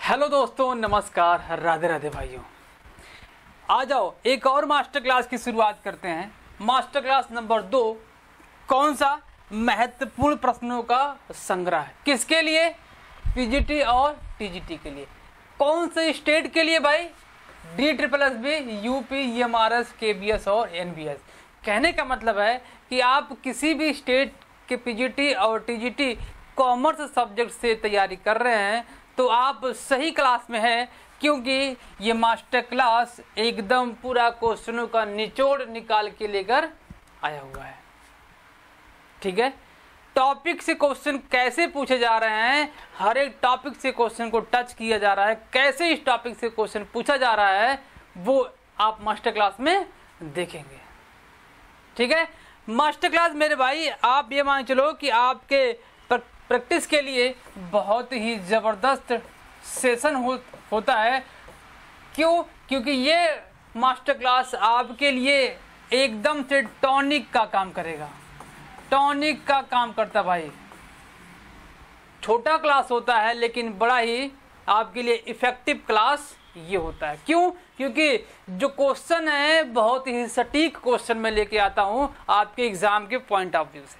Hello दोस्तों, नमस्कार, राधे राधे भाइयों। आ जाओ एक और मास्टर क्लास की शुरुआत करते हैं। Master class number 2। कौन सा? महत्वपूर्ण प्रश्नों का संग्रह। किसके लिए? पीजीटी और टीजीटी के लिए। कौन से स्टेट के लिए भाई? DSSB, यूपी, EMRS, KBS और NBS। कहने का मतलब है कि आप किसी भी स्टेट के पीजीटी और टीजीटी कॉमर्स सब्जेक्ट से तैयारी कर रहे हैं तो आप सही क्लास में हैं, क्योंकि ये मास्टर क्लास एकदम पूरा क्वेश्चनों का निचोड़ निकाल के लेकर आया हुआ है। ठीक है, टॉपिक से क्वेश्चन कैसे पूछे जा रहे हैं, हर एक टॉपिक से क्वेश्चन को टच किया जा रहा है, कैसे इस टॉपिक से क्वेश्चन पूछा जा रहा है वो आप मास्टर क्लास में देखेंगे। ठीक है, मास्टर क्लास मेरे भाई आप ये मान चलो कि आपके प्रैक्टिस के लिए बहुत ही ज़बरदस्त सेशन होता है। क्यों? क्योंकि ये मास्टर क्लास आपके लिए एकदम से टॉनिक का काम करेगा। टॉनिक का काम करता भाई। छोटा क्लास होता है लेकिन बड़ा ही आपके लिए इफेक्टिव क्लास ये होता है। क्यों? क्योंकि जो क्वेश्चन है बहुत ही सटीक क्वेश्चन में लेके आता हूँ आपके एग्जाम के पॉइंट ऑफ व्यू से।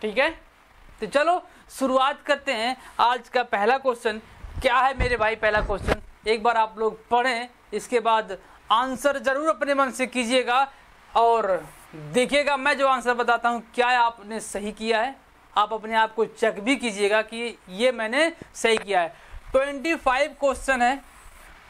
ठीक है, तो चलो शुरुआत करते हैं। आज का पहला क्वेश्चन क्या है मेरे भाई? पहला क्वेश्चन एक बार आप लोग पढ़ें, इसके बाद आंसर जरूर अपने मन से कीजिएगा और देखिएगा मैं जो आंसर बताता हूँ क्या आपने सही किया है। आप अपने आप को चेक भी कीजिएगा कि ये मैंने सही किया है। 25 क्वेश्चन है।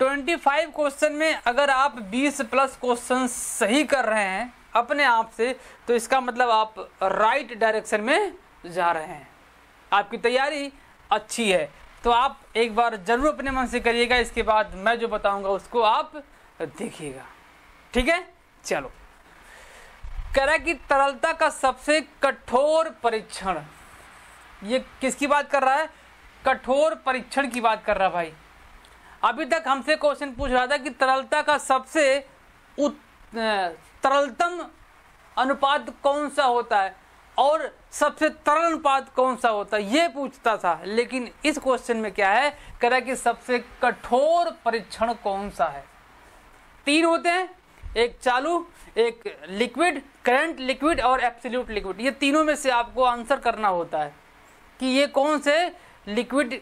25 क्वेश्चन में अगर आप 20+ क्वेश्चन सही कर रहे हैं अपने आप से, तो इसका मतलब आप राइट डायरेक्शन में जा रहे हैं, आपकी तैयारी अच्छी है। तो आप एक बार जरूर अपने मन से करिएगा, इसके बाद मैं जो बताऊंगा उसको आप देखिएगा। ठीक है, चलो। कह रहा है कि तरलता का सबसे कठोर परीक्षण, ये किसकी बात कर रहा है? कठोर परीक्षण की बात कर रहा है भाई। अभी तक हमसे क्वेश्चन पूछ रहा था कि तरलता का सबसे तरलतम अनुपात कौन सा होता है और सबसे तरल अनुपात कौन सा होता है, ये पूछता था। लेकिन इस क्वेश्चन में क्या है? कह रहा है कि सबसे कठोर परीक्षण कौन सा है। 3 होते हैं, एक चालू, एक लिक्विड, करंट लिक्विड और एब्सोल्यूट लिक्विड। ये तीनों में से आपको आंसर करना होता है कि ये कौन से लिक्विड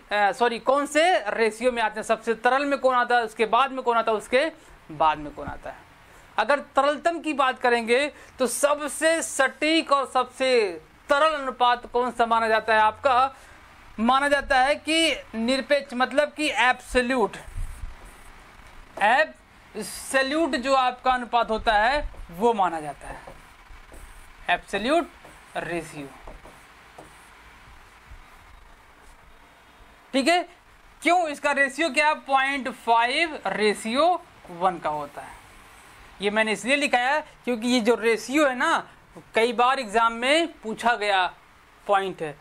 कौन से रेशियो में आते हैं। सबसे तरल में कौन आता है, उसके बाद में कौन आता है, उसके बाद में कौन आता है। अगर तरलतम की बात करेंगे तो सबसे सटीक और सबसे तरल अनुपात कौन सा माना जाता है? आपका माना जाता है कि निरपेक्ष, मतलब कि एब्सोल्यूट जो आपका अनुपात होता है वो माना जाता है, एब्सोल्यूट रेशियो। ठीक है, क्यों? इसका रेशियो क्या? 0.5:1 का होता है। ये मैंने इसलिए लिखा है क्योंकि ये जो रेशियो है ना, कई बार एग्जाम में पूछा गया पॉइंट है।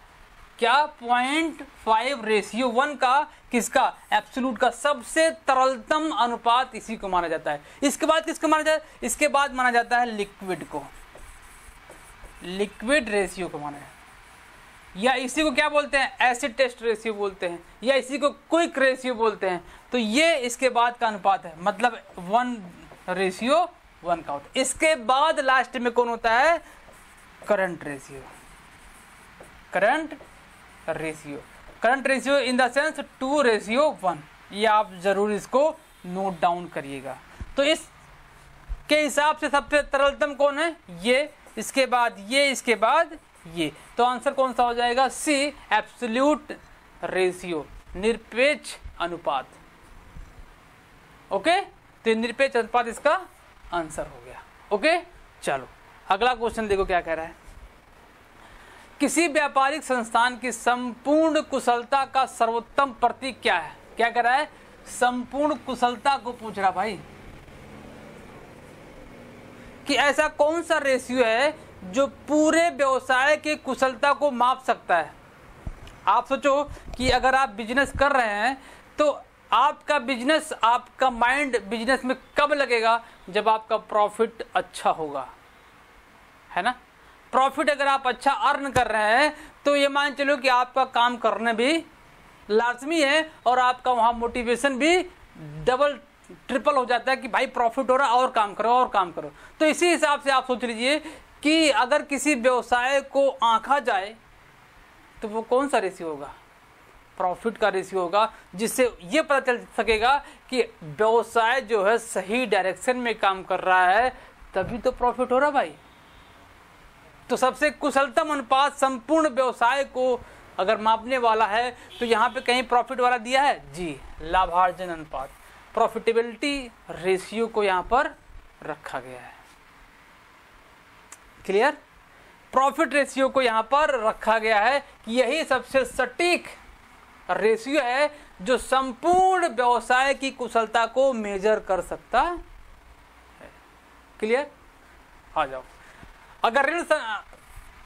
क्या? 0.5:1 का, किसका? एब्सोल्यूट का सबसे तरलतम अनुपात इसी को माना जाता है। इसके बाद किसको माना जाता है? इसके बाद माना जाता है लिक्विड को, लिक्विड रेशियो को माना जाता है। या इसी को क्या बोलते हैं? एसिड टेस्ट रेशियो बोलते हैं, या इसी को क्विक रेशियो बोलते हैं। तो ये इसके बाद का अनुपात है, मतलब 1:1 का होता है। इसके बाद लास्ट में कौन होता है? Current ratio. Current ratio in the sense 2:1। ये आप जरूर इसको नोट डाउन करिएगा। तो इसके हिसाब से सबसे तरलतम कौन है? ये, इसके बाद ये, इसके बाद ये। तो आंसर कौन सा हो जाएगा? सी, एब्सोल्यूट रेशियो, निरपेक्ष अनुपात। ओके, तो निरपेक्ष अनुपात इसका आंसर हो गया। ओके, चलो अगला क्वेश्चन देखो क्या कह रहा है। किसी व्यापारिक संस्थान की संपूर्ण कुशलता का सर्वोत्तम प्रतीक क्या है? क्या कह रहा है? संपूर्ण कुशलता को पूछ रहा भाई कि ऐसा कौन सा रेशियो है जो पूरे व्यवसाय की कुशलता को माप सकता है। आप सोचो कि अगर आप बिजनेस कर रहे हैं तो आपका बिजनेस, आपका माइंड बिजनेस में कब लगेगा? जब आपका प्रॉफिट अच्छा होगा, है ना। प्रॉफिट अगर आप अच्छा अर्न कर रहे हैं तो ये मान चलो कि आपका काम करने भी लाजमी है और आपका वहाँ मोटिवेशन भी डबल ट्रिपल हो जाता है कि भाई प्रॉफिट हो रहा है और काम करो और काम करो। तो इसी हिसाब से आप सोच लीजिए कि अगर किसी व्यवसाय को आंका जाए तो वो कौन सा रेशियो होगा, प्रॉफिट का रेशियो होगा, जिससे ये पता चल सकेगा कि व्यवसाय जो है सही डायरेक्शन में काम कर रहा है, तभी तो प्रॉफिट हो रहा भाई। तो सबसे कुशलतम अनुपात संपूर्ण व्यवसाय को अगर मापने वाला है तो यहाँ पे कहीं प्रॉफिट वाला दिया है जी, लाभार्जन अनुपात, प्रॉफिटेबिलिटी रेशियो को यहाँ पर रखा गया है। क्लियर? प्रॉफिट रेशियो को यहाँ पर रखा गया है कि यही सबसे सटीक रेशियो है जो संपूर्ण व्यवसाय की कुशलता को मेजर कर सकता है। क्लियर? आ जाओ। अगर ऋण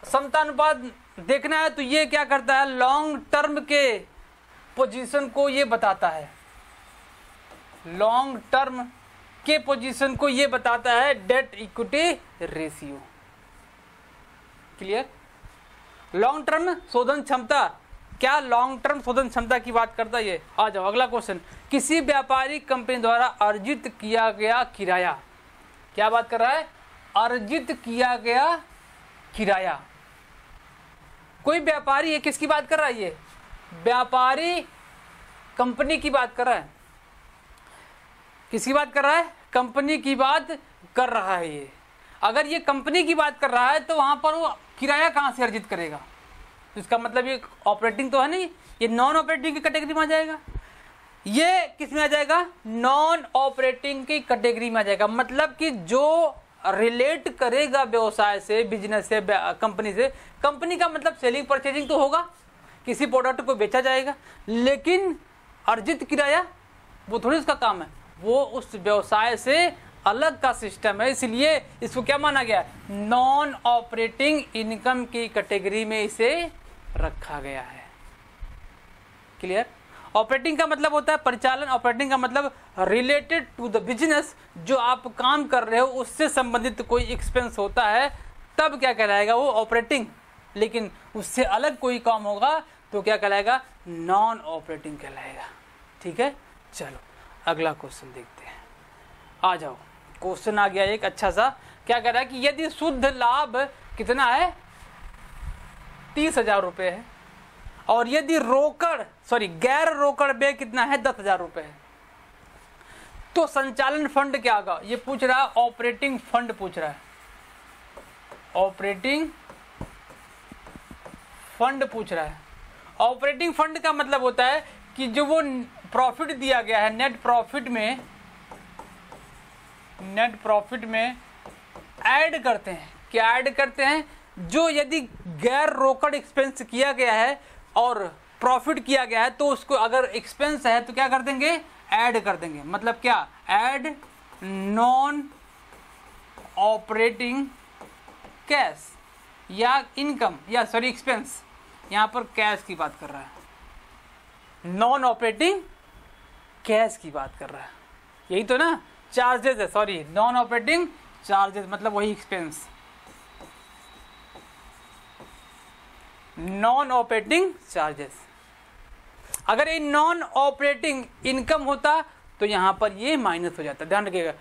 समतानुपात देखना है तो ये क्या करता है, लॉन्ग टर्म के पोजीशन को ये बताता है, लॉन्ग टर्म के पोजीशन को ये बताता है debt equity ratio. Clear? Long term शोधन क्षमता, क्या लॉन्ग टर्म शोधन क्षमता की बात करता है ये। आ जाओ अगला क्वेश्चन, किसी व्यापारिक कंपनी द्वारा अर्जित किया गया किराया, क्या बात कर रहा है, अर्जित किया गया किराया। कोई व्यापारी है, किसकी बात कर रहा है ये, व्यापारी कंपनी की बात कर रहा है, किसकी बात कर रहा है, कंपनी की बात कर रहा है ये। अगर ये कंपनी की बात कर रहा है तो वहां पर वो किराया कहां से अर्जित करेगा, तो इसका मतलब ये ऑपरेटिंग तो है नहीं, ये नॉन ऑपरेटिंग की कैटेगरी में आ जाएगा। ये किस में आ जाएगा, नॉन ऑपरेटिंग की कैटेगरी में आ जाएगा। मतलब कि जो रिलेट करेगा व्यवसाय से, बिजनेस से, कंपनी से, कंपनी का मतलब सेलिंग परचेजिंग तो होगा, किसी प्रोडक्ट को बेचा जाएगा, लेकिन अर्जित किराया वो थोड़ी उसका काम है, वो उस व्यवसाय से अलग का सिस्टम है, इसलिए इसको क्या माना गया, नॉन ऑपरेटिंग इनकम की कैटेगरी में इसे रखा गया है। क्लियर? ऑपरेटिंग का मतलब होता है परिचालन, ऑपरेटिंग का मतलब रिलेटेड टू द बिजनेस, जो आप काम कर रहे हो उससे संबंधित कोई एक्सपेंस होता है तब क्या कहलाएगा वो ऑपरेटिंग, लेकिन उससे अलग कोई काम होगा तो क्या कहलाएगा, नॉन ऑपरेटिंग कहलाएगा। ठीक है, चलो अगला क्वेश्चन देखते हैं। आ जाओ, क्वेश्चन आ गया एक अच्छा सा, क्या कह रहा है कि यदि शुद्ध लाभ कितना है, 30,000 रुपये है, और यदि गैर रोकड़ व्यय कितना है, 10,000 रुपये है, तो संचालन फंड क्या होगा, ये पूछ रहा है, ऑपरेटिंग फंड पूछ रहा है, ऑपरेटिंग फंड पूछ रहा है। ऑपरेटिंग फंड का मतलब होता है कि जो वो प्रॉफिट दिया गया है, नेट प्रॉफिट में ऐड करते हैं, क्या ऐड करते हैं, जो यदि गैर रोकड़ एक्सपेंस किया गया है और प्रॉफिट किया गया है तो उसको अगर एक्सपेंस है तो क्या कर देंगे, ऐड कर देंगे। मतलब क्या, ऐड नॉन ऑपरेटिंग कैश या इनकम या एक्सपेंस, यहां पर कैश की बात कर रहा है, नॉन ऑपरेटिंग कैश की बात कर रहा है, यही तो ना, चार्जेस है, नॉन ऑपरेटिंग चार्जेस मतलब वही एक्सपेंस, नॉन ऑपरेटिंग चार्जेस। अगर ये नॉन ऑपरेटिंग इनकम होता तो यहां पर ये माइनस हो जाता। ध्यान रखिएगा,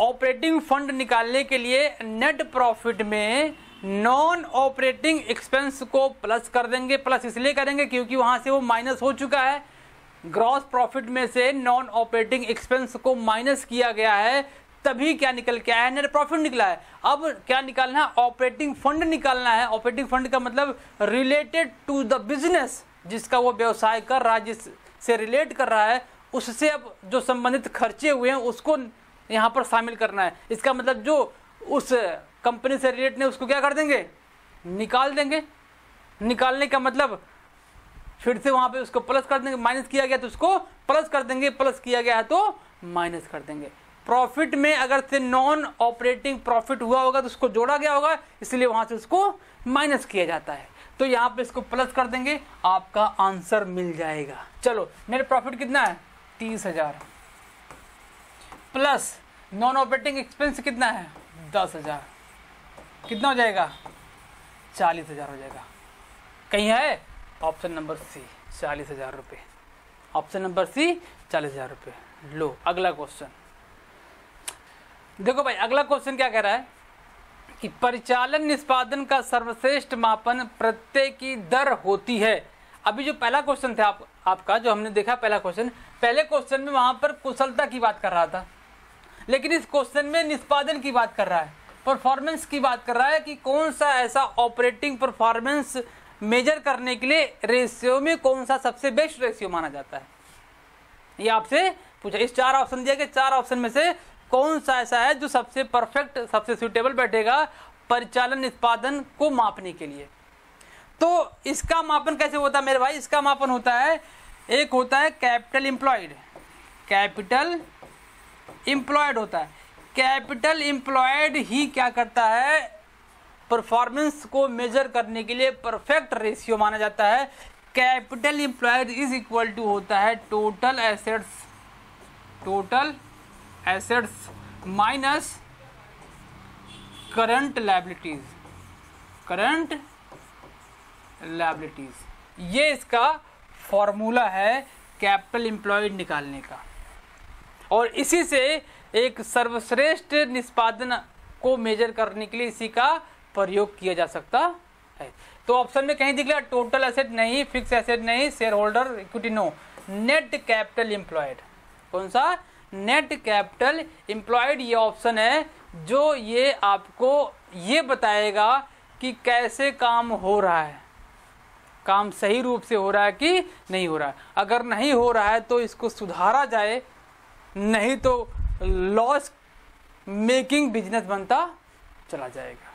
ऑपरेटिंग फंड निकालने के लिए नेट प्रॉफिट में नॉन ऑपरेटिंग एक्सपेंस को प्लस कर देंगे, प्लस इसलिए करेंगे क्योंकि वहां से वो माइनस हो चुका है, ग्रॉस प्रॉफिट में से नॉन ऑपरेटिंग एक्सपेंस को माइनस किया गया है, तभी क्या निकल के आया है, नेट प्रॉफिट निकला है। अब क्या निकालना है, ऑपरेटिंग फंड निकालना है। ऑपरेटिंग फंड का मतलब रिलेटेड टू द बिजनेस, जिसका वो व्यवसाय कर रहा है, जिससे रिलेट कर रहा है, उससे अब जो संबंधित खर्चे हुए हैं उसको यहाँ पर शामिल करना है। इसका मतलब जो उस कंपनी से रिलेट नहीं उसको क्या कर देंगे, निकाल देंगे। निकालने का मतलब फिर से वहां पे उसको प्लस कर देंगे, माइनस किया गया तो उसको प्लस कर देंगे, प्लस किया गया है तो माइनस कर देंगे। प्रॉफिट में अगर से नॉन ऑपरेटिंग प्रॉफिट हुआ होगा तो उसको जोड़ा गया होगा, इसलिए वहां से उसको माइनस किया जाता है, तो यहाँ पे इसको प्लस कर देंगे, आपका आंसर मिल जाएगा। चलो, नेट प्रॉफिट कितना है, 30,000 प्लस नॉन ऑपरेटिंग एक्सपेंस कितना है, 10,000, कितना हो जाएगा, 40,000 हो जाएगा। कहीं है ऑप्शन नंबर सी, 40,000 रुपये। ऑप्शन नंबर सी 40,000 रुपये। लो अगला क्वेश्चन देखो भाई, अगला क्वेश्चन क्या कह रहा है कि परिचालन निष्पादन का सर्वश्रेष्ठ मापन प्रत्यय की दर होती है। अभी जो पहला क्वेश्चन था आपका जो हमने देखा पहला क्वेश्चन, पहले क्वेश्चन में वहां पर कुशलता की बात कर रहा था, लेकिन इस क्वेश्चन में निष्पादन की बात कर रहा है, परफॉर्मेंस की बात कर रहा है कि कौन सा ऐसा ऑपरेटिंग परफॉर्मेंस मेजर करने के लिए रेशियो में कौन सा सबसे बेस्ट रेशियो माना जाता है। ये आपसे पूछा, इस 4 ऑप्शन दिया गया, 4 ऑप्शन में से कौन सा ऐसा है जो सबसे परफेक्ट सबसे सुटेबल बैठेगा परिचालन निष्पादन को मापने के लिए। तो इसका मापन कैसे होता है मेरे भाई, इसका मापन होता है, एक होता है कैपिटल एम्प्लॉयड, कैपिटल एम्प्लॉयड होता है। कैपिटल एम्प्लॉयड ही क्या करता है, परफॉर्मेंस को मेजर करने के लिए परफेक्ट रेशियो माना जाता है। Capital employed is equal to होता है total assets minus current liabilities. ये इसका फॉर्मूला है कैपिटल एम्प्लॉयड निकालने का, और इसी से एक सर्वश्रेष्ठ निष्पादन को मेजर करने के लिए इसी का प्रयोग किया जा सकता है। तो ऑप्शन में कहीं दिख गया टोटल एसेट नहीं, फिक्स एसेट नहीं, share holder equity no, net capital employed. कौन सा, नेट कैपिटल एम्प्लॉयड ये ऑप्शन है जो ये आपको ये बताएगा कि कैसे काम हो रहा है, काम सही रूप से हो रहा है कि नहीं हो रहा है। अगर नहीं हो रहा है तो इसको सुधारा जाए, नहीं तो लॉस मेकिंग बिजनेस बनता चला जाएगा।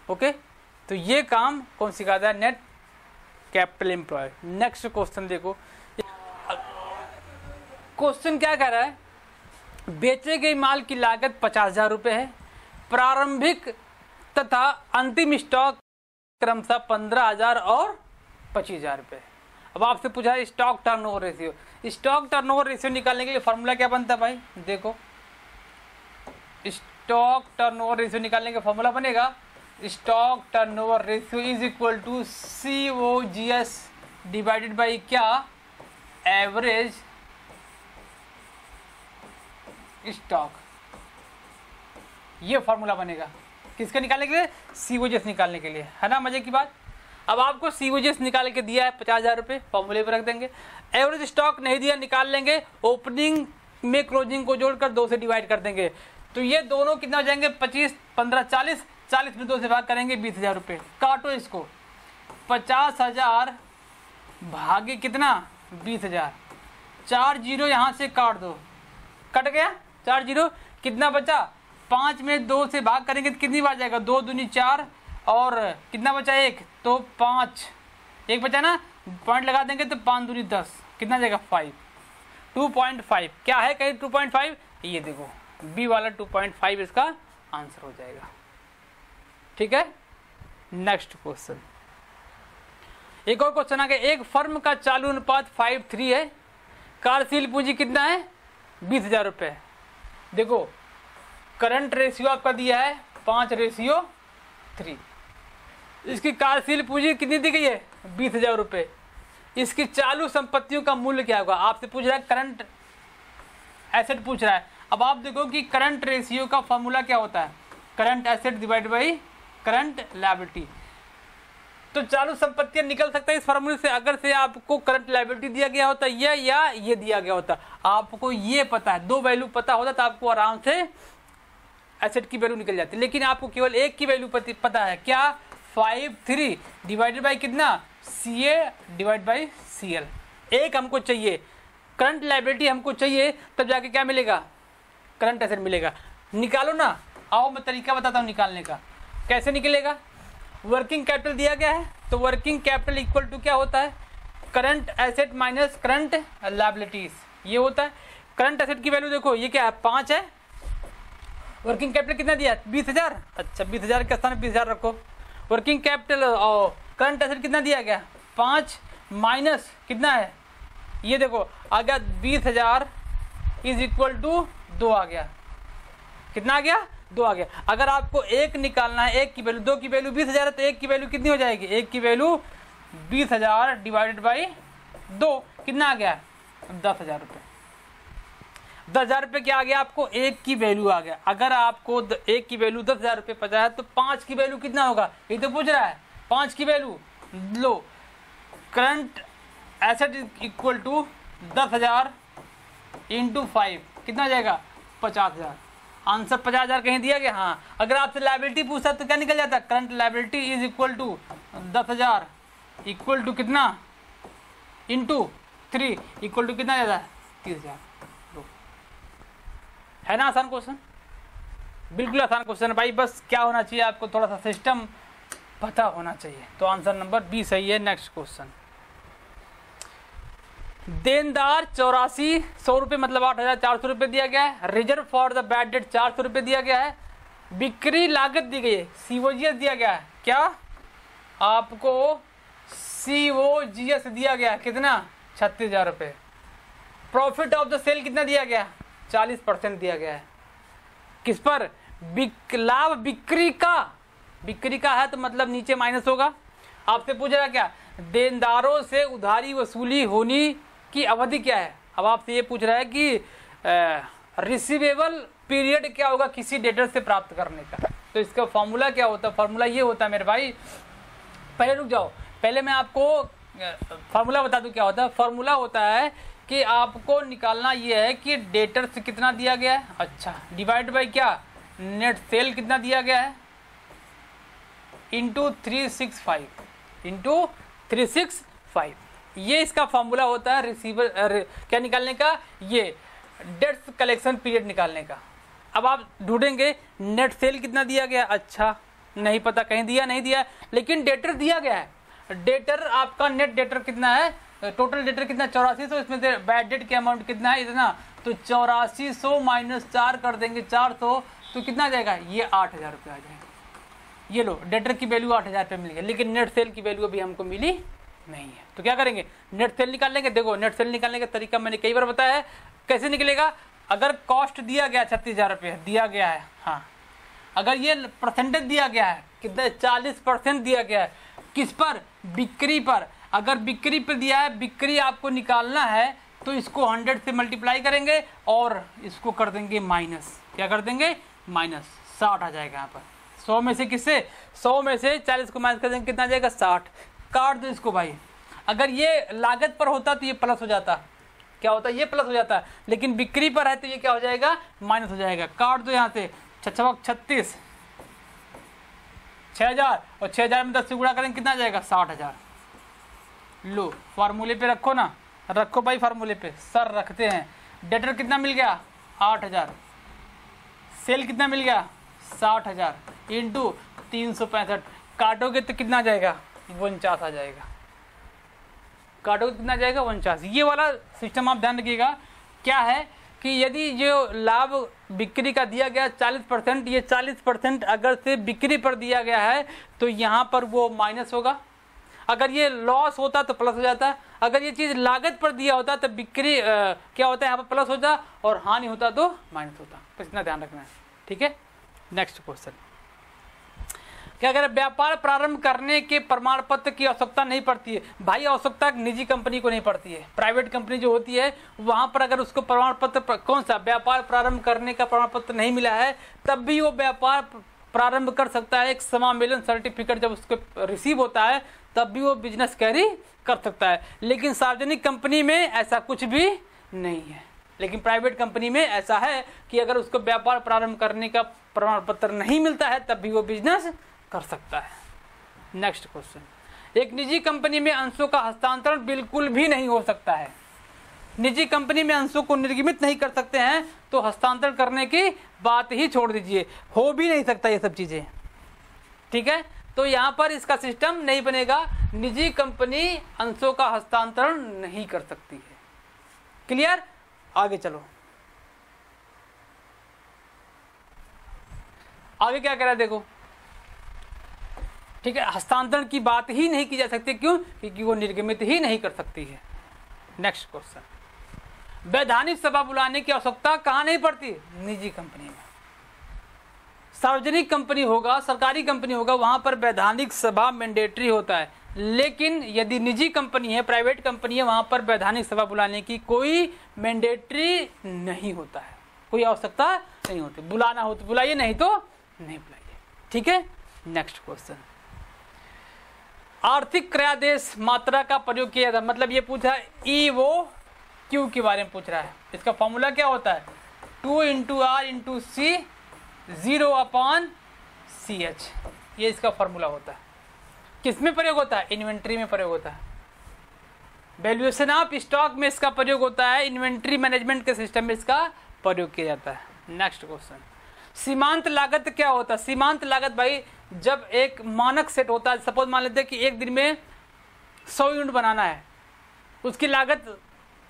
ओके, तो ये काम कौन सिखाता है, net capital employed. Next question देखो, क्वेश्चन क्या कह रहा है, बेचे गए माल की लागत 50,000 रुपये है, प्रारंभिक तथा अंतिम स्टॉक क्रमशः 15,000 और 25,000 रुपये। अब आपसे पूछा है stock turnover ratio. Stock turnover ratio निकालने के लिए फॉर्मूला क्या बनता है भाई, देखो स्टॉक टर्नओवर रेशियो निकालने का फॉर्मूला बनेगा stock turnover ratio is equal to COGS divided by क्या, एवरेज स्टॉक। ये फॉर्मूला बनेगा किसके निकालने के लिए, COGS निकालने के लिए, है ना मजे की बात। अब आपको COGS निकाल के दिया है 50,000 रुपये, फॉर्मूले पे रख देंगे। एवरेज स्टॉक नहीं दिया, निकाल लेंगे, ओपनिंग में क्लोजिंग को जोड़कर 2 से डिवाइड कर देंगे, तो ये दोनों कितना हो जाएंगे, 25, 15, 40, 40 में 2 से भाग करेंगे 20,000 रुपये। काटो इसको, 50,000 भागे कितना 20,000, 4 जीरो यहाँ से काट दो, कट गया 4 जीरो, कितना बचा, 5 में 2 से भाग करेंगे तो कितनी बार जाएगा, 2 दूनी 4 और कितना बचा 1, तो 5, 1 बचा ना, पॉइंट लगा देंगे तो 5 दूनी 10, कितना जाएगा 5, 2.5 क्या है कहीं 2.5, ये देखो बी वाला 2.5 इसका आंसर हो जाएगा। ठीक है, नेक्स्ट क्वेश्चन, एक और क्वेश्चन आ गया, एक फर्म का चालू अनुपात 5:3 है, कार्यशील पूंजी कितना है 20,000 रुपये। देखो करंट रेशियो आपका दिया है 5:3, इसकी कार्यशील पूंजी कितनी दी गई है 20,000 रुपये। इसकी चालू संपत्तियों का मूल्य क्या होगा, आपसे पूछ रहा है करंट एसेट पूछ रहा है। अब आप देखो कि करंट रेशियो का फॉर्मूला क्या होता है, current asset divide by current liability. तो चालू संपत्तियां निकल सकता है इस फॉर्मूले से, अगर से आपको करंट लायबिलिटी दिया गया होता ये या ये दिया गया होता, आपको ये पता है, 2 वैल्यू पता होता तो आपको आराम से एसेट की वैल्यू निकल जाती, लेकिन आपको केवल एक की वैल्यू पता है क्या, 5:3 डिवाइडेड बाई कितना, CA डिवाइड बाई CL। एक हमको चाहिए, करंट लायबिलिटी हमको चाहिए, तब जाके क्या मिलेगा, करंट एसेट मिलेगा। निकालो ना, आओ मैं तरीका बताता हूँ निकालने का, कैसे निकलेगा। वर्किंग कैपिटल दिया गया है, तो वर्किंग कैपिटल इक्वल टू क्या होता है, current asset minus current liabilities, ये होता है। करंट एसेट की वैल्यू देखो ये क्या है 5 है, वर्किंग कैपिटल कितना दिया 20,000, अच्छा 20,000 के स्थान 20,000 रखो। वर्किंग कैपिटल और करंट एसेट कितना दिया गया 5 माइनस कितना है, ये देखो आ गया 20,000 इज इक्वल टू 2 आ गया, कितना आ गया 2 आ गया। अगर आपको एक निकालना है, एक की वैल्यू, 2 की वैल्यू 20,000 है, तो एक की वैल्यू कितनी हो जाएगी, एक की वैल्यू 20,000 डिवाइडेड बाई 2, कितना आ गया? 10,000 रुपये। 10,000 रुपये क्या आ गया आपको? 1 की वैल्यू आ गया। अगर आपको 1 की वैल्यू 10,000 रुपये पता है तो 5 की वैल्यू कितना होगा? ये तो पूछ रहा है। 5 की वैल्यू लो, current asset equal to 10,000 into 5 कितना आ जाएगा? 50,000। आंसर 50,000 कहीं दिया गया? हाँ। अगर आपसे लायबिलिटी पूछता तो क्या निकल जाता? Current liability is equal to 10,000 equal to कितना? इंटू 3 इक्वल टू कितना आ जाता है? 30,000। है ना आसान क्वेश्चन? बिल्कुल आसान क्वेश्चन है भाई, बस क्या होना चाहिए आपको? थोड़ा सा सिस्टम पता होना चाहिए। तो आंसर नंबर बी सही है। नेक्स्ट क्वेश्चन, देनदार 84 100 रुपये मतलब 8,400 रुपये दिया गया है। Reserve for the bad debt 400 रुपये दिया गया है। बिक्री लागत दी गई है, सीओजीएस दिया गया है। क्या आपको सीओजीएस दिया गया है? कितना? 36,000 रुपये। प्रॉफिट ऑफ द सेल कितना दिया गया? 40% दिया गया है। किस पर? लाभ बिक्री का। बिक्री का है तो मतलब नीचे माइनस होगा। आपसे पूछ रहा क्या? देनदारों से उधारी वसूली होने की अवधि क्या है? अब आपसे ये पूछ रहा है कि रिसीवेबल पीरियड क्या होगा किसी डेटर से प्राप्त करने का। तो इसका फॉर्मूला क्या होता है? फॉर्मूला ये होता है मेरे भाई, पहले रुक जाओ, पहले मैं आपको फॉर्मूला बता दूं क्या होता है। फॉर्मूला होता है कि आपको निकालना ये है कि डेटर से कितना दिया गया है, अच्छा, डिवाइड बाई क्या? नेट सेल कितना दिया गया है, इंटू 365 ये इसका फॉर्मूला होता है रिसीवर क्या निकालने का? ये डेट्स कलेक्शन पीरियड निकालने का। अब आप ढूंढेंगे नेट सेल कितना दिया गया, अच्छा नहीं पता, कहीं दिया नहीं दिया, लेकिन डेटर दिया गया है। डेटर आपका नेट डेटर कितना है? टोटल डेटर कितना? 8400। इसमें से बैड डेट के अमाउंट कितना है? इतना। तो 8400 माइनस 4 कर देंगे 400, तो कितना आ जाएगा? ये 8,000 रुपये आ जाएगा। ये लो, डेटर की वैल्यू 8,000 रुपये मिल गई, लेकिन नेट सेल की वैल्यू अभी हमको मिली नहीं है। तो क्या करेंगे? नेट सेल निकाल लेंगे। देखो, नेट सेल निकालने का तरीका मैंने कई बार बताया है। कैसे निकलेगा? अगर कॉस्ट दिया गया 36,000 रुपये दिया गया है, हाँ, अगर ये परसेंटेज दिया गया है कितना? 40% दिया गया है। किस पर? बिक्री पर। अगर बिक्री पर दिया है, बिक्री आपको निकालना है तो इसको 100 से मल्टीप्लाई करेंगे और इसको कर देंगे माइनस। क्या कर देंगे? माइनस। 60 आ जाएगा यहाँ पर। 100 में से किससे? 100 में से 40 को माइनस कर देंगे, कितना आ जाएगा? 60। काट दो इसको भाई। अगर ये लागत पर होता तो ये प्लस हो जाता। क्या होता? ये प्लस हो जाता, लेकिन बिक्री पर है तो ये क्या हो जाएगा? माइनस हो जाएगा। काट दो यहाँ से। 36 6,000 और 6,000 में 10 से गुणा करेंगे, कितना आ जाएगा? 60,000। लो, फार्मूले पे रखो ना, रखो भाई फार्मूले पे। सर रखते हैं। डेटर कितना मिल गया? 8,000। सेल कितना मिल गया? 60,000 इंटू 365। काटोगे तो कितना आ जाएगा? 49 आ जाएगा। काटोगे तो कितना आ जाएगा? 49। ये वाला सिस्टम आप ध्यान रखिएगा। क्या है कि यदि जो लाभ बिक्री का दिया गया 40%, ये 40% अगर से बिक्री पर दिया गया है तो यहाँ पर वो माइनस होगा। अगर ये लॉस होता तो प्लस हो जाता। अगर ये चीज़ लागत पर दिया होता तो बिक्री क्या होता है यहाँ पर? प्लस होता, और हानि होता तो माइनस होता। तो इतना ध्यान रखना है, ठीक है। नेक्स्ट क्वेश्चन, क्या करें? व्यापार प्रारंभ करने के प्रमाण पत्र की आवश्यकता नहीं पड़ती है। भाई आवश्यकता निजी कंपनी को नहीं पड़ती है। प्राइवेट कंपनी जो होती है वहां पर अगर उसको प्रमाण पत्र कौन सा व्यापार प्रारंभ करने का प्रमाण पत्र नहीं मिला है, तब भी वो व्यापार प्रारंभ कर सकता है। एक समामेलन सर्टिफिकेट जब उसको रिसीव होता है तब भी वो बिजनेस कैरी कर सकता है। लेकिन सार्वजनिक कंपनी में ऐसा कुछ भी नहीं है। लेकिन प्राइवेट कंपनी में ऐसा है कि अगर उसको व्यापार प्रारंभ करने का प्रमाण पत्र नहीं मिलता है तब भी वो बिजनेस कर सकता है। नेक्स्ट क्वेश्चन, एक निजी कंपनी में अंशों का हस्तांतरण बिल्कुल भी नहीं हो सकता है। निजी कंपनी में अंशों को निर्गमित नहीं कर सकते हैं तो हस्तांतरण करने की बात ही छोड़ दीजिए, हो भी नहीं सकता ये सब चीजें, ठीक है। तो यहाँ पर इसका सिस्टम नहीं बनेगा। निजी कंपनी अंशों का हस्तांतरण नहीं कर सकती है। क्लियर? आगे चलो, आगे क्या कह रहा है देखो, ठीक है। हस्तांतरण की बात ही नहीं की जा सकती, क्यों? क्योंकि वो निर्गमित ही नहीं कर सकती है। नेक्स्ट क्वेश्चन, वैधानिक सभा बुलाने की आवश्यकता कहाँ नहीं पड़ती? निजी कंपनी में। सार्वजनिक कंपनी होगा, सरकारी कंपनी होगा, वहां पर वैधानिक सभा मैंडेटरी होता है। लेकिन यदि निजी कंपनी है, प्राइवेट कंपनी है, वहां पर वैधानिक सभा बुलाने की कोई मैंडेटरी नहीं होता है, कोई आवश्यकता नहीं होती। बुलाना हो तो बुलाइए, नहीं तो नहीं बुलाइए। ठीक है, नेक्स्ट क्वेश्चन, आर्थिक क्रयादेश मात्रा का प्रयोग किया था, मतलब ये पूछा EOQ के बारे में पूछ रहा है। इसका फॉर्मूला क्या होता है? 2 × R × C 0/CH, ये इसका फॉर्मूला होता है। किसमें प्रयोग होता है? इन्वेंट्री में प्रयोग होता है। वैल्यूएशन ऑफ स्टॉक में इसका प्रयोग होता है, इन्वेंट्री मैनेजमेंट के सिस्टम में इसका प्रयोग किया जाता है। नेक्स्ट क्वेश्चन, सीमांत लागत क्या होता है? सीमांत लागत भाई, जब एक मानक सेट होता है, सपोज मान लेते हैं कि एक दिन में 100 यूनिट बनाना है, उसकी लागत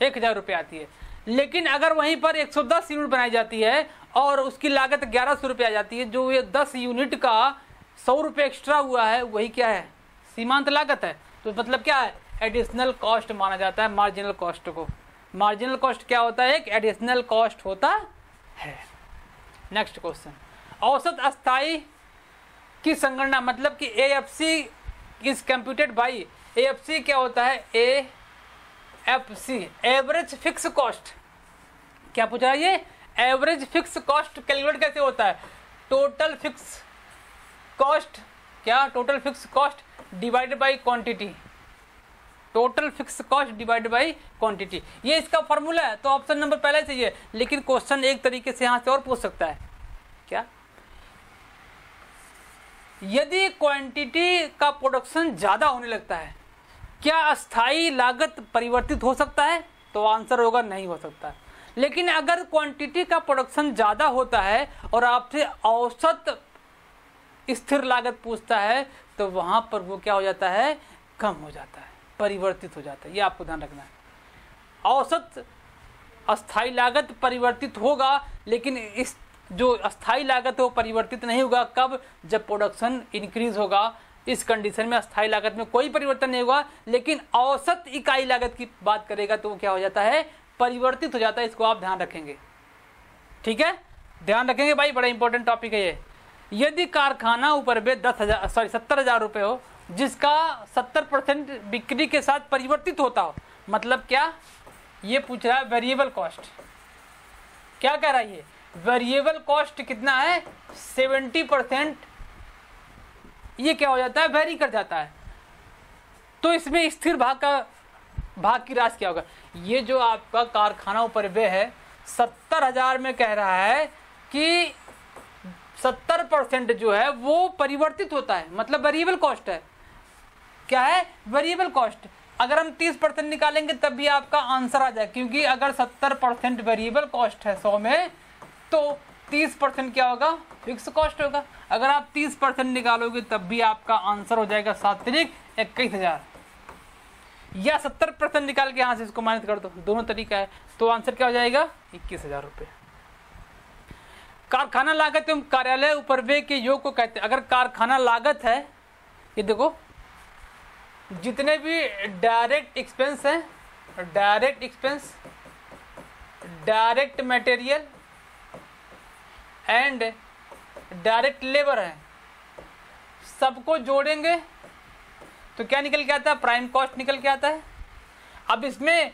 1000 रुपये आती है, लेकिन अगर वहीं पर 110 यूनिट बनाई जाती है और उसकी लागत 1100 रुपये आ जाती है, जो ये 10 यूनिट का 100 रुपये एक्स्ट्रा हुआ है, वही क्या है? सीमांत लागत है। तो मतलब क्या है? एडिशनल कॉस्ट माना जाता है मार्जिनल कॉस्ट को। मार्जिनल कॉस्ट क्या होता है? एक एडिशनल कॉस्ट होता है। नेक्स्ट क्वेश्चन, औसत अस्थाई की संगणना, मतलब कि AFC is computed by, AFC क्या होता है? AFC average fix cost. क्या पूछा है ये? एवरेज फिक्स कॉस्ट कैलकुलेट कैसे होता है? टोटल फिक्स कॉस्ट, क्या? Total fix cost divided by quantity, total fix cost divided by quantity, ये इसका फॉर्मूला है। तो ऑप्शन नंबर पहले चाहिए, लेकिन क्वेश्चन एक तरीके से यहां से और पूछ सकता है, क्या? यदि क्वांटिटी का प्रोडक्शन ज्यादा होने लगता है, क्या अस्थाई लागत परिवर्तित हो सकता है? तो आंसर होगा नहीं हो सकता। लेकिन अगर क्वांटिटी का प्रोडक्शन ज्यादा होता है और आपसे औसत स्थिर लागत पूछता है, तो वहां पर वो क्या हो जाता है? कम हो जाता है, परिवर्तित हो जाता है। ये आपको ध्यान रखना है। औसत अस्थाई लागत परिवर्तित होगा, लेकिन इस जो अस्थाई लागत है वो परिवर्तित नहीं होगा। कब? जब प्रोडक्शन इंक्रीज होगा। इस कंडीशन में अस्थाई लागत में कोई परिवर्तन नहीं होगा, लेकिन औसत इकाई लागत की बात करेगा तो वो क्या हो जाता है? परिवर्तित हो जाता है। इसको आप ध्यान रखेंगे, ठीक है? ध्यान रखेंगे भाई, बड़ा इंपॉर्टेंट टॉपिक है ये। यदि कारखाना उपरव्यय 70,000 रुपये हो, जिसका 70% बिक्री के साथ परिवर्तित होता हो, मतलब क्या? ये पूछ रहा है वेरिएबल कॉस्ट। क्या कह रहा है ये? वेरिएबल कॉस्ट कितना है? 70%। ये क्या हो जाता है? वेरी कर जाता है। तो इसमें स्थिर भाग की राशि क्या होगा? ये जो आपका कारखाना उपरव्यय है 70,000 में कह रहा है कि 70% जो है वो परिवर्तित होता है, मतलब वेरिएबल कॉस्ट है। क्या है? Variable cost. अगर हम 30% निकालेंगे तब भी आपका आंसर आ जाए, क्योंकि अगर 70% वेरिएबल कॉस्ट है 100 में, तो 30% क्या होगा? फिक्स कॉस्ट होगा। अगर आप 30% निकालोगे तब भी आपका आंसर हो जाएगा 21,000, या 70% निकाल के यहाँ से इसको माइनस कर दो, दोनों तरीका है। तो आंसर क्या हो जाएगा? 21,000 रुपये। कारखाना लागत एवं कार्यालय उपरव्यय के योग को कहते हैं। अगर कारखाना लागत है, ये देखो जितने भी डायरेक्ट एक्सपेंस हैं, direct expense, direct material and direct labour है, सबको जोड़ेंगे तो क्या निकल के आता है? प्राइम कॉस्ट निकल के आता है। अब इसमें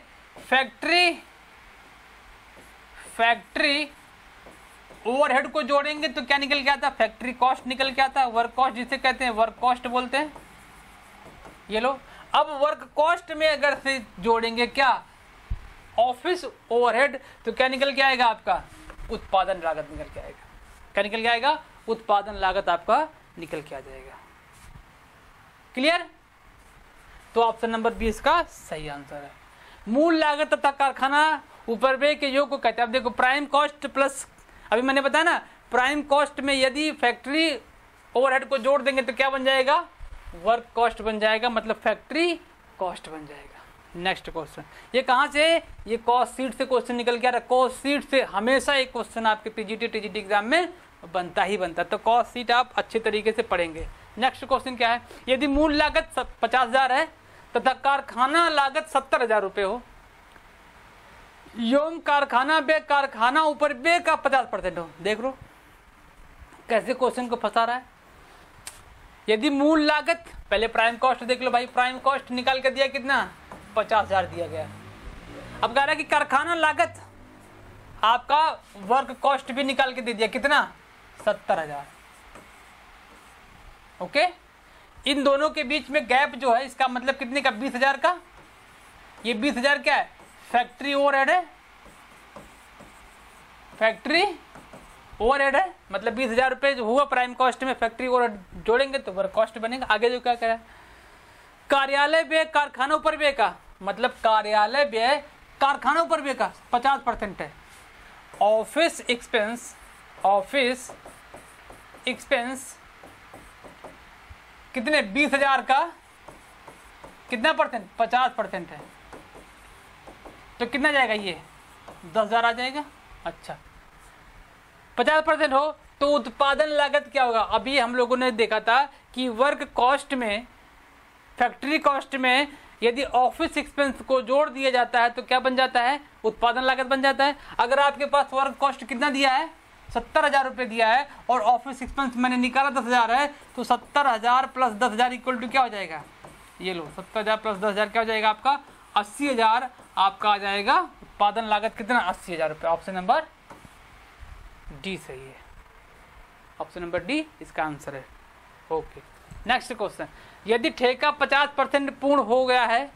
फैक्ट्री ओवरहेड को जोड़ेंगे तो क्या निकल के आता है? फैक्ट्री कॉस्ट निकल के आता है। वर्क कॉस्ट जिसे कहते हैं, वर्क कॉस्ट बोलते हैं। ये लो, अब वर्क कॉस्ट में अगर से जोड़ेंगे क्या? ऑफिस ओवरहेड, तो क्या निकल के आएगा आपका? उत्पादन लागत निकल के आएगा। क्या निकल के आएगा? उत्पादन लागत आपका निकल के आ जाएगा। क्लियर? तो ऑप्शन नंबर 20 का सही आंसर है। मूल लागत तथा कारखाना उपरव्यय के योग को कहते हैं। अब देखो, प्राइम कॉस्ट प्लस, अभी मैंने बताया ना, प्राइम कॉस्ट में यदि फैक्ट्री ओवरहेड को जोड़ देंगे तो क्या बन जाएगा? वर्क कॉस्ट बन जाएगा, मतलब फैक्ट्री कॉस्ट बन जाएगा। नेक्स्ट क्वेश्चन, ये कहाँ से? ये कॉस्ट शीट से क्वेश्चन निकल के आ रहा है। कॉस्ट शीट से हमेशा एक क्वेश्चन आपके टीजीटी एग्जाम में बनता ही बनता है, तो कॉस्ट शीट आप अच्छे तरीके से पढ़ेंगे। नेक्स्ट क्वेश्चन क्या है? यदि मूल लागत 50,000 है तथा कारखाना लागत 70,000 रुपये हो, योम कारखाना व्यय कारखाना उपरव्यय का 50% हो। देख लो कैसे क्वेश्चन को फंसा रहा है। यदि मूल लागत, पहले प्राइम कॉस्ट देख लो भाई, प्राइम कॉस्ट निकाल के दिया कितना, 50,000 दिया गया। अब कह रहा है कि कारखाना लागत आपका वर्क कॉस्ट भी निकाल के दे दिया कितना, 70,000। ओके, इन दोनों के बीच में गैप जो है इसका मतलब कितने का, 20,000 का। ये 20,000 क्या है, फैक्ट्री ओवरहेड है, फैक्ट्री ओवरहेड है, मतलब 20,000 रुपये जो हुआ प्राइम कॉस्ट में, फैक्ट्री ओवरहेड जोड़ेंगे तो वर्क कॉस्ट बनेगा। आगे जो क्या कह कार्यालय व्यय कारखानों पर व्यय का, मतलब कार्यालय व्यय कारखानों पर व्यय का 50% है। ऑफिस एक्सपेंस, ऑफिस एक्सपेंस कितने, 20,000 का कितना परसेंट, 50% है, तो कितना जाएगा ये, 10,000 आ जाएगा। अच्छा, 50% हो तो उत्पादन लागत क्या होगा। अभी हम लोगों ने देखा था कि वर्क कॉस्ट में, फैक्ट्री कॉस्ट में यदि ऑफिस एक्सपेंस को जोड़ दिया जाता है तो क्या बन जाता है, उत्पादन लागत बन जाता है। अगर आपके पास वर्क कॉस्ट कितना दिया है, 70,000 रुपये दिया है और ऑफिस एक्सपेंस मैंने निकाला 10,000 है, तो 70,000 प्लस 10,000 इक्वल टू क्या हो जाएगा, ये लो 70,000 प्लस 10,000 क्या हो जाएगा आपका, 80,000 आपका आ जाएगा। उत्पादन लागत कितना, 80,000 रुपये। ऑप्शन नंबर डी सही है, ऑप्शन नंबर डी इसका आंसर है। ओके, नेक्स्ट क्वेश्चन, यदि ठेका 50% पूर्ण हो गया है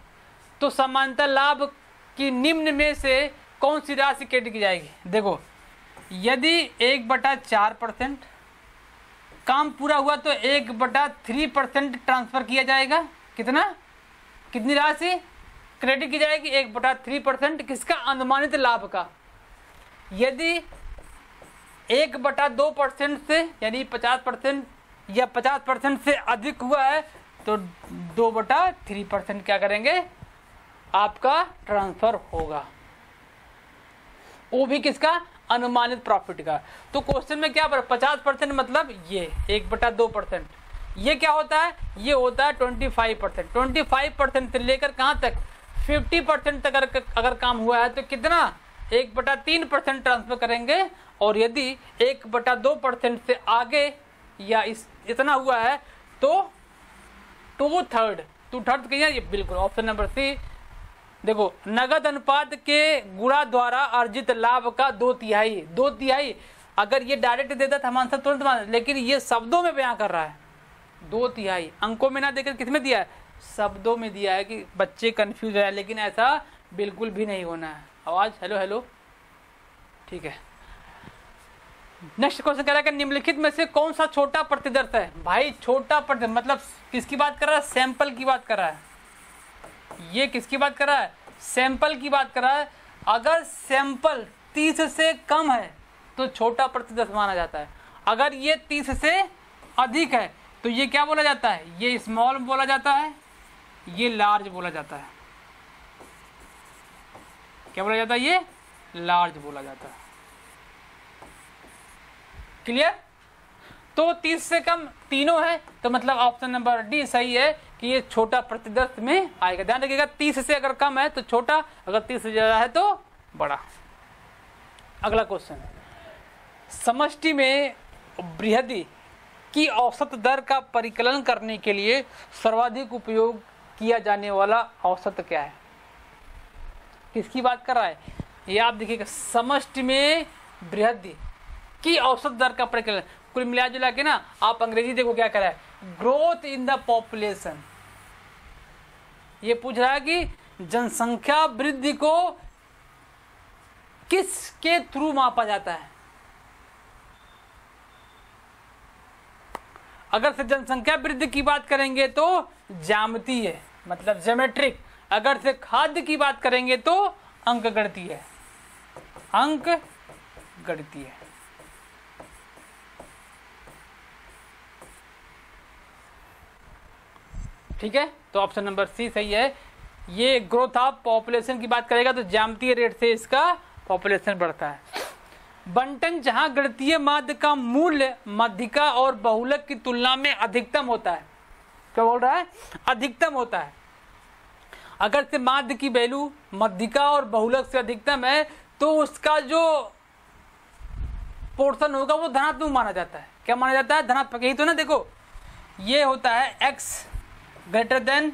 तो समांतर लाभ की निम्न में से कौन सी राशि क्रेडिट की जाएगी। देखो, यदि 1/4% काम पूरा हुआ तो 1/3% ट्रांसफर किया जाएगा, कितना, कितनी राशि क्रेडिट की जाएगी, 1/3% किसका, अनुमानित लाभ का। यदि 1/2% से यानी 50% या 50% से अधिक हुआ है तो 2/3% क्या करेंगे, आपका ट्रांसफर होगा, वो भी किसका, अनुमानित प्रॉफिट का। तो क्वेश्चन में क्या 50% मतलब ये 1/2%, ये क्या होता है, ये होता है 25%। 25% से लेकर कहाँ तक, 50% तक अगर काम हुआ है तो कितना, 1/3% ट्रांसफर करेंगे। और यदि 1/2% से आगे या इतना हुआ है तो 2/3 कहिए, ये बिल्कुल ऑप्शन नंबर सी। देखो, नगद अनुपात के गुणा द्वारा अर्जित लाभ का 2/3 अगर ये डायरेक्ट देता था हम आंसर तुरंत मान, लेकिन ये शब्दों में बयां कर रहा है, 2/3 अंकों में ना देकर किसमें दिया है, शब्दों में दिया है कि बच्चे कंफ्यूज है, लेकिन ऐसा बिल्कुल भी नहीं होना है। आवाज हेलो हेलो, ठीक है। नेक्स्ट क्वेश्चन कह रहा है कि निम्नलिखित में से कौन सा छोटा प्रतिदर्श है। भाई छोटा प्रतिदर्श मतलब किसकी बात कर रहा है, सैंपल की बात कर रहा है। ये किसकी बात कर रहा है, सैंपल की बात कर रहा है। अगर सैंपल 30 से कम है तो छोटा प्रतिदर्श माना जाता है, अगर ये 30 से अधिक है तो ये क्या बोला जाता है, ये स्मॉल बोला जाता है, ये लार्ज बोला जाता है। क्या बोला जाता है, ये लार्ज बोला जाता है। क्लियर। तो 30 से कम तीनों है तो मतलब ऑप्शन नंबर डी सही है कि ये छोटा प्रतिदर्श में आएगा। ध्यान रखिएगा, 30 से अगर कम है तो छोटा, अगर 30 से ज्यादा है तो बड़ा। अगला क्वेश्चन, समष्टि में बृहदी की औसत दर का परिकलन करने के लिए सर्वाधिक उपयोग किया जाने वाला औसत क्या है। किसकी बात कर रहा है, ये आप देखिएगा, समष्टि में बृहदी की औसत दर का परिकलन। कुल मिला जुला के ना आप अंग्रेजी देखो क्या कर रहा है, ग्रोथ इन द पॉपुलेशन। ये पूछ रहा है कि जनसंख्या वृद्धि को किसके थ्रू मापा जाता है। अगर से जनसंख्या वृद्धि की बात करेंगे तो ज्यामितीय है, मतलब ज्योमेट्रिक। अगर से खाद्य की बात करेंगे तो अंक गणितीय है, अंक गणितीय है। ठीक है, तो ऑप्शन नंबर सी सही है। ये ग्रोथ ऑफ पॉपुलेशन की बात करेगा तो ज्यामितीय रेट से इसका पॉपुलेशन बढ़ता है। बंटन जहां गणितीय माध्य का मूल्य माध्यिका और बहुलक की तुलना में अधिकतम होता है। क्या बोल रहा है, अधिकतम होता है। अगर से माध्य की वैल्यू माध्यिका और बहुलक से अधिकतम है तो उसका जो पोर्शन होगा वो धनात्मक माना जाता है। क्या माना जाता है, धनात्मक। यही तो ना, देखो ये होता है x greater than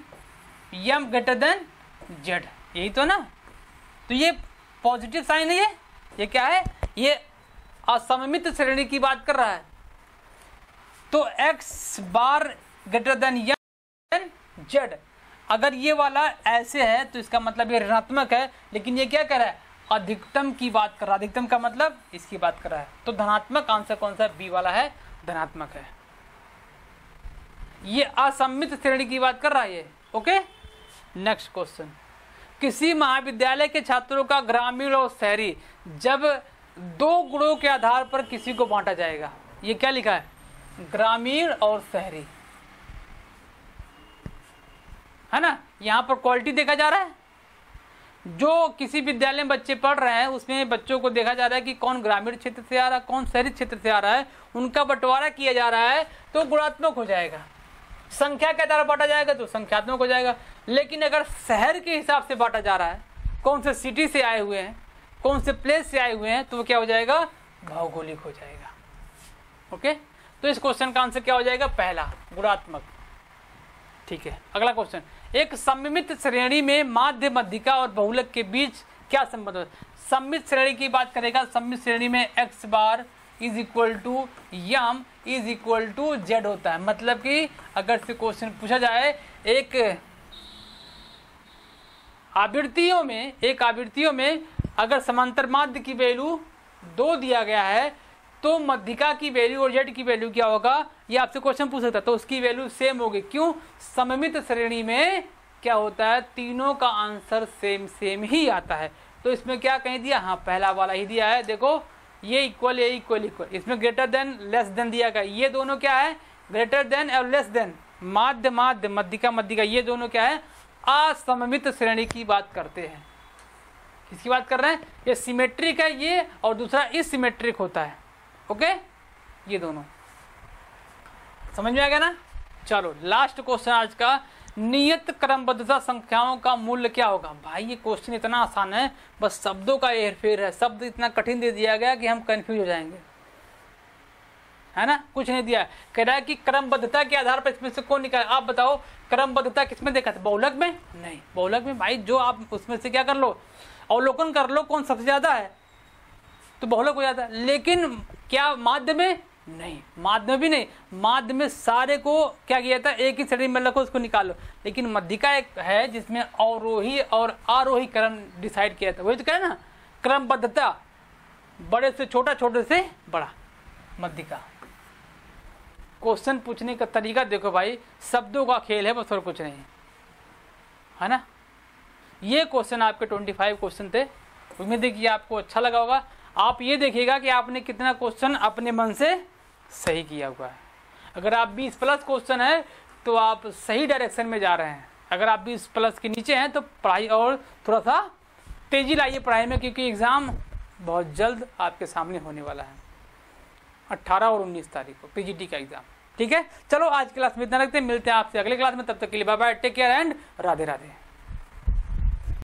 m greater than z, यही तो ना। तो ये पॉजिटिव साइन है, ये क्या है, ये असममित श्रेणी की बात कर रहा है। तो x बार ग्रेटर देन m z, अगर ये वाला ऐसे है तो इसका मतलब ये ऋणात्मक है, लेकिन ये क्या कर रहा है, अधिकतम की बात कर रहा है। अधिकतम का मतलब इसकी बात कर रहा है। तो धनात्मक आंसर कौन सा, बी वाला है, धनात्मक है। ये असममित श्रेणी की बात कर रहा है ये। ओके, नेक्स्ट क्वेश्चन, किसी महाविद्यालय के छात्रों का ग्रामीण और शहरी जब 2 गुणों के आधार पर किसी को बांटा जाएगा, ये क्या लिखा है, ग्रामीण और शहरी, है ना। यहां पर क्वालिटी देखा जा रहा है, जो किसी विद्यालय में बच्चे पढ़ रहे हैं उसमें बच्चों को देखा जा रहा है कि कौन ग्रामीण क्षेत्र से आ रहा है, कौन शहरी क्षेत्र से आ रहा है, उनका बंटवारा किया जा रहा है तो गुणात्मक हो जाएगा। संख्या के आधार पर बांटा जाएगा तो संख्यात्मक हो जाएगा। लेकिन अगर शहर के हिसाब से बांटा जा रहा है, कौन से सिटी से आए हुए हैं, कौन से प्लेस से आए हुए हैं, तो वो क्या हो जाएगा, भौगोलिक हो जाएगा। ओके, तो इस क्वेश्चन का आंसर क्या हो जाएगा, पहला, गुणात्मक। ठीक है, अगला क्वेश्चन, एक सममित श्रेणी में माध्य, मध्यिका और बहुलक के बीच क्या संबंध है। सममित श्रेणी की बात करेगा, सममित श्रेणी में x bar is equal to M is equal to Z होता है। मतलब कि अगर से क्वेश्चन पूछा जाए, एक आवृत्तियों में अगर समांतर माध्य की वैल्यू 2 दिया गया है तो मध्यिका की वैल्यू और जेड की वैल्यू क्या होगा, ये आपसे क्वेश्चन पूछ सकता है। तो उसकी वैल्यू सेम होगी। क्यों, सममित श्रेणी में क्या होता है, तीनों का आंसर सेम ही आता है। तो इसमें क्या कहीं दिया, हाँ पहला वाला ही दिया है। देखो ये इक्वल, ये इक्वल इक्वल, इसमें ग्रेटर देन लेस देन दिया गया। ये दोनों क्या है, ग्रेटर देन और लेस देन, माध्य माध्य, मध्यिका मध्यिका, ये दोनों क्या है, असममित श्रेणी की बात करते हैं। किसकी बात कर रहे हैं, ये सिमेट्रिक है ये, और दूसरा इसिमेट्रिक होता है। ओके, ये दोनों समझ में आ गया ना। चलो लास्ट क्वेश्चन आज का, नियत क्रमबद्धता संख्याओं का मूल्य क्या होगा। भाई ये क्वेश्चन इतना आसान है, बस शब्दों का हेरफेर है। शब्द इतना कठिन दे दिया गया कि हम कंफ्यूज हो जाएंगे, है ना। कुछ नहीं दिया, कह रहा है कि क्रमबद्धता के आधार पर इसमें से कौन निकाले। आप बताओ क्रमबद्धता किसमें देखा था, बहुलक में नहीं। बहुलक में भाई जो आप उसमें से क्या कर लो, अवलोकन कर लो कौन सबसे ज्यादा है तो बहुलक हो जाता है। लेकिन क्या माध्य में नहीं, माध्य में भी नहीं। माध्य में सारे को क्या किया था, एक ही श्रेणी में रखो, उसको निकालो। लेकिन मध्यिका एक है जिसमें अवरोही और आरोही क्रम डिसाइड किया था। वही तो कह रहे ना, क्रमबद्धता, बड़े से छोटा, छोटे से बड़ा, मध्यिका। क्वेश्चन पूछने का तरीका देखो भाई, शब्दों का खेल है बस, और कुछ नहीं, है ना। ये क्वेश्चन आपके 25 क्वेश्चन थे। उम्मीद है कि आपको अच्छा लगा होगा। आप ये देखिएगा कि आपने कितना क्वेश्चन अपने मन से सही किया हुआ है। अगर आप 20+ क्वेश्चन है तो आप सही डायरेक्शन में जा रहे हैं। अगर आप 20+ के नीचे हैं तो पढ़ाई और थोड़ा सा तेजी लाइए पढ़ाई में, क्योंकि एग्ज़ाम बहुत जल्द आपके सामने होने वाला है, 18 और 19 तारीख को पीजीटी का एग्ज़ाम। ठीक है, चलो आज क्लास में इतना रखते हैं, मिलते हैं आपसे अगले क्लास में। तब तक के लिए bye bye, take care and Radhe Radhe.